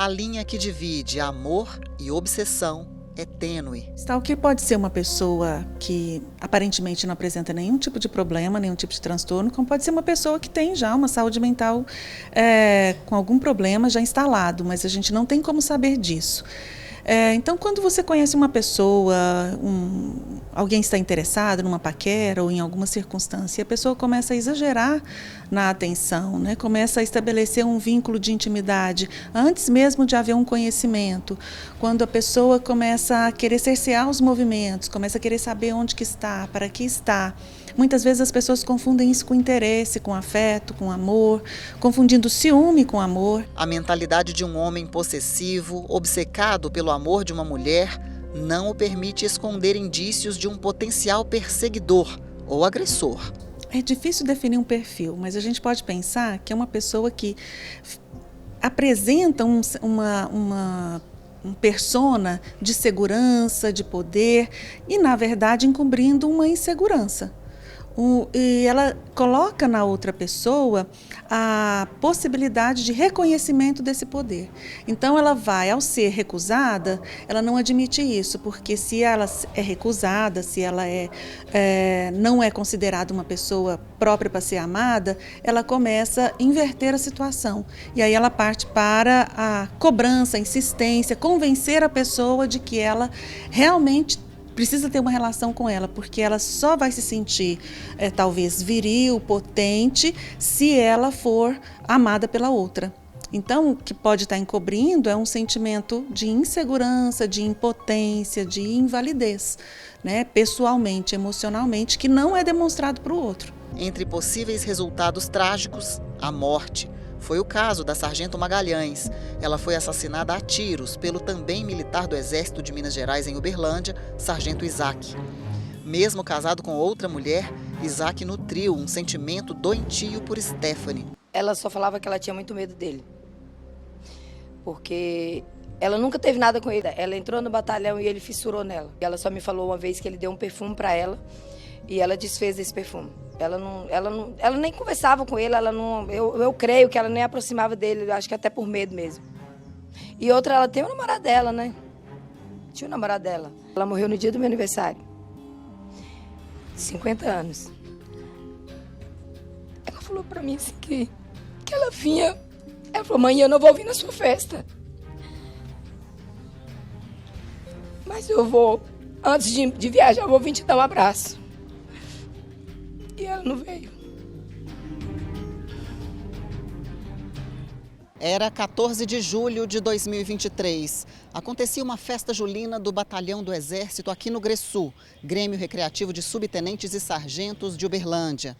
A linha que divide amor e obsessão é tênue. Stalker pode ser uma pessoa que aparentemente não apresenta nenhum tipo de problema, nenhum tipo de transtorno, como pode ser uma pessoa que tem já uma saúde mental com algum problema já instalado, mas a gente não tem como saber disso. Então, quando você conhece uma pessoa, alguém está interessado numa paquera ou em alguma circunstância, e a pessoa começa a exagerar na atenção, né? Começa a estabelecer um vínculo de intimidade antes mesmo de haver um conhecimento. Quando a pessoa começa a querer cercear os movimentos, começa a querer saber onde que está, para que está. Muitas vezes as pessoas confundem isso com interesse, com afeto, com amor, confundindo ciúme com amor. A mentalidade de um homem possessivo, obcecado pelo amor de uma mulher, não o permite esconder indícios de um potencial perseguidor ou agressor. É difícil definir um perfil, mas a gente pode pensar que é uma pessoa que apresenta um persona de segurança, de poder e, na verdade, encobrindo uma insegurança. E ela coloca na outra pessoa a possibilidade de reconhecimento desse poder. Então, ela vai, ao ser recusada, ela não admite isso, porque se ela é recusada, se ela não é considerada uma pessoa própria para ser amada, ela começa a inverter a situação. E aí ela parte para a cobrança, a insistência, convencer a pessoa de que ela realmente precisa ter uma relação com ela, porque ela só vai se sentir, talvez, viril, potente, se ela for amada pela outra. Então, o que pode estar encobrindo é um sentimento de insegurança, de impotência, de invalidez, né? Pessoalmente, emocionalmente, que não é demonstrado para o outro. Entre possíveis resultados trágicos, a morte. Foi o caso da Sargento Magalhães. Ela foi assassinada a tiros pelo também militar do Exército de Minas Gerais em Uberlândia, Sargento Isaac. Mesmo casado com outra mulher, Isaac nutriu um sentimento doentio por Stephanie. Ela só falava que ela tinha muito medo dele, porque ela nunca teve nada com ele. Ela entrou no batalhão e ele fissurou nela. Ela só me falou uma vez que ele deu um perfume para ela e ela desfez esse perfume. Ela nem conversava com ele, eu creio que ela nem aproximava dele, acho que até por medo mesmo. E outra, ela tem o namorado dela, né? Tinha o namorado dela. Ela morreu no dia do meu aniversário. 50 anos. Ela falou pra mim assim que ela vinha. Ela falou, mãe, eu não vou vir na sua festa. Mas eu vou, antes de viajar, eu vou vir te dar um abraço. E ela não veio. Era 14 de julho de 2023. Acontecia uma festa julina do Batalhão do Exército aqui no Gressu, Grêmio Recreativo de Subtenentes e Sargentos de Uberlândia.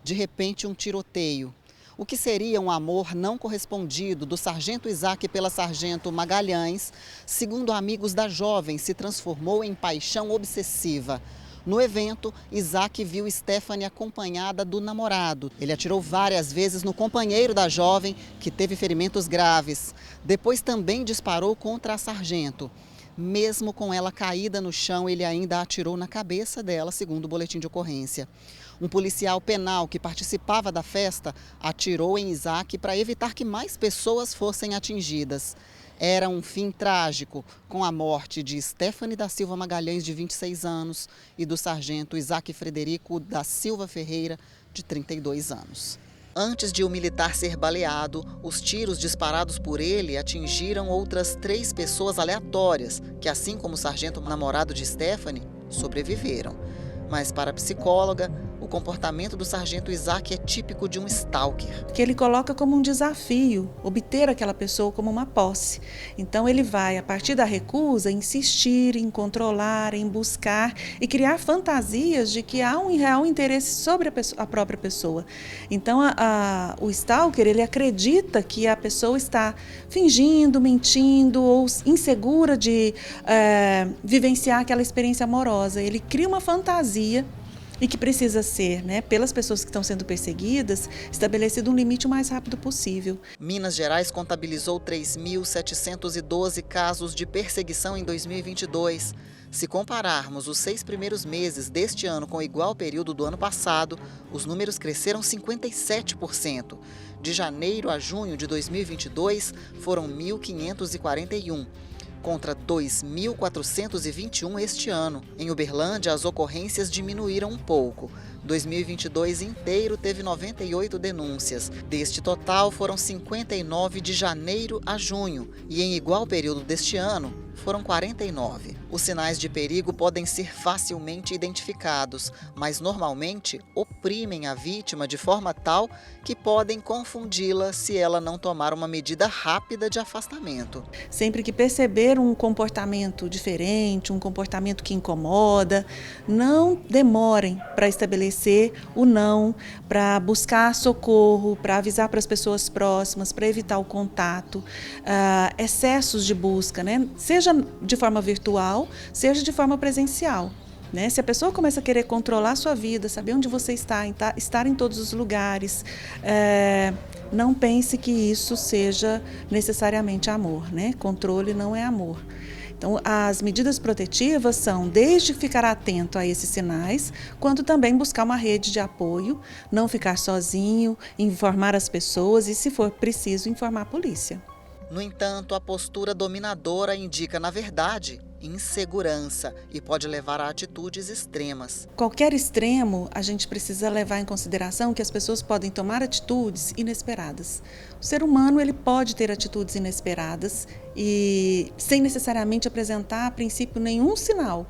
De repente, um tiroteio. O que seria um amor não correspondido do Sargento Isaac pela Sargento Magalhães, segundo amigos da jovem, se transformou em paixão obsessiva. No evento, Isaac viu Stephanie acompanhada do namorado. Ele atirou várias vezes no companheiro da jovem, que teve ferimentos graves. Depois também disparou contra a sargento. Mesmo com ela caída no chão, ele ainda atirou na cabeça dela, segundo o boletim de ocorrência. Um policial penal que participava da festa atirou em Isaac para evitar que mais pessoas fossem atingidas. Era um fim trágico, com a morte de Stephanie da Silva Magalhães, de 26 anos, e do sargento Isaac Frederico da Silva Ferreira, de 32 anos. Antes de o militar ser baleado, os tiros disparados por ele atingiram outras 3 pessoas aleatórias, que, assim como o sargento namorado de Stephanie, sobreviveram. Mas para a psicóloga, o comportamento do sargento Isaac é típico de um stalker. Que ele coloca como um desafio obter aquela pessoa como uma posse. Então ele vai, a partir da recusa, insistir em controlar, em buscar e criar fantasias de que há um real interesse sobre a própria pessoa. Então o stalker, ele acredita que a pessoa está fingindo, mentindo ou insegura de vivenciar aquela experiência amorosa. Ele cria uma fantasia e que precisa ser, pelas pessoas que estão sendo perseguidas, estabelecido um limite o mais rápido possível. Minas Gerais contabilizou 3.712 casos de perseguição em 2022. Se compararmos os 6 primeiros meses deste ano com o igual período do ano passado, os números cresceram 57%. De janeiro a junho de 2022, foram 1.541. Contra 2.421 este ano. Em Uberlândia, as ocorrências diminuíram um pouco. 2022 inteiro teve 98 denúncias. Deste total, foram 59 de janeiro a junho. E em igual período deste ano, foram 49. Os sinais de perigo podem ser facilmente identificados, mas normalmente oprimem a vítima de forma tal que podem confundi-la se ela não tomar uma medida rápida de afastamento. Sempre que perceber um comportamento diferente, um comportamento que incomoda, não demorem para estabelecer o não, para buscar socorro, para avisar para as pessoas próximas, para evitar o contato, excessos de busca, né? Seja de forma virtual, seja de forma presencial. Né? Se a pessoa começa a querer controlar a sua vida, saber onde você está, estar em todos os lugares, não pense que isso seja necessariamente amor. Né? Controle não é amor. Então, as medidas protetivas são desde ficar atento a esses sinais, quanto também buscar uma rede de apoio, não ficar sozinho, informar as pessoas e, se for preciso, informar a polícia. No entanto, a postura dominadora indica, na verdade, insegurança e pode levar a atitudes extremas. Qualquer extremo, a gente precisa levar em consideração que as pessoas podem tomar atitudes inesperadas. O ser humano ele pode ter atitudes inesperadas e sem necessariamente apresentar, a princípio, nenhum sinal.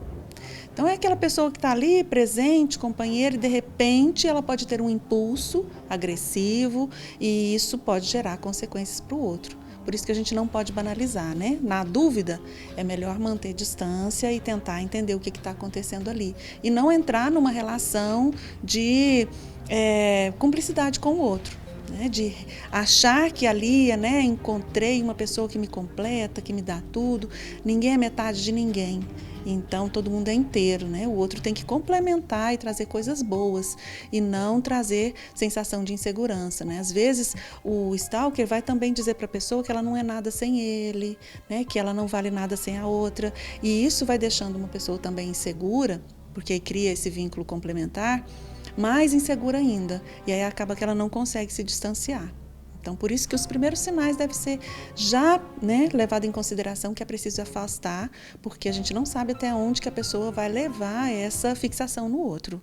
Então é aquela pessoa que está ali, presente, companheira, e de repente ela pode ter um impulso agressivo e isso pode gerar consequências para o outro. Por isso que a gente não pode banalizar, né? Na dúvida, é melhor manter distância e tentar entender o que está acontecendo ali. E não entrar numa relação de cumplicidade com o outro. Né? De achar que ali, né, encontrei uma pessoa que me completa, que me dá tudo. Ninguém é metade de ninguém. Então, todo mundo é inteiro, né? O outro tem que complementar e trazer coisas boas e não trazer sensação de insegurança, né? Às vezes, o stalker vai também dizer para a pessoa que ela não é nada sem ele, né? Que ela não vale nada sem a outra. E isso vai deixando uma pessoa também insegura, porque cria esse vínculo complementar, mais insegura ainda. E aí acaba que ela não consegue se distanciar. Então, por isso que os primeiros sinais devem ser já, né, levado em consideração que é preciso afastar, porque a gente não sabe até onde que a pessoa vai levar essa fixação no outro.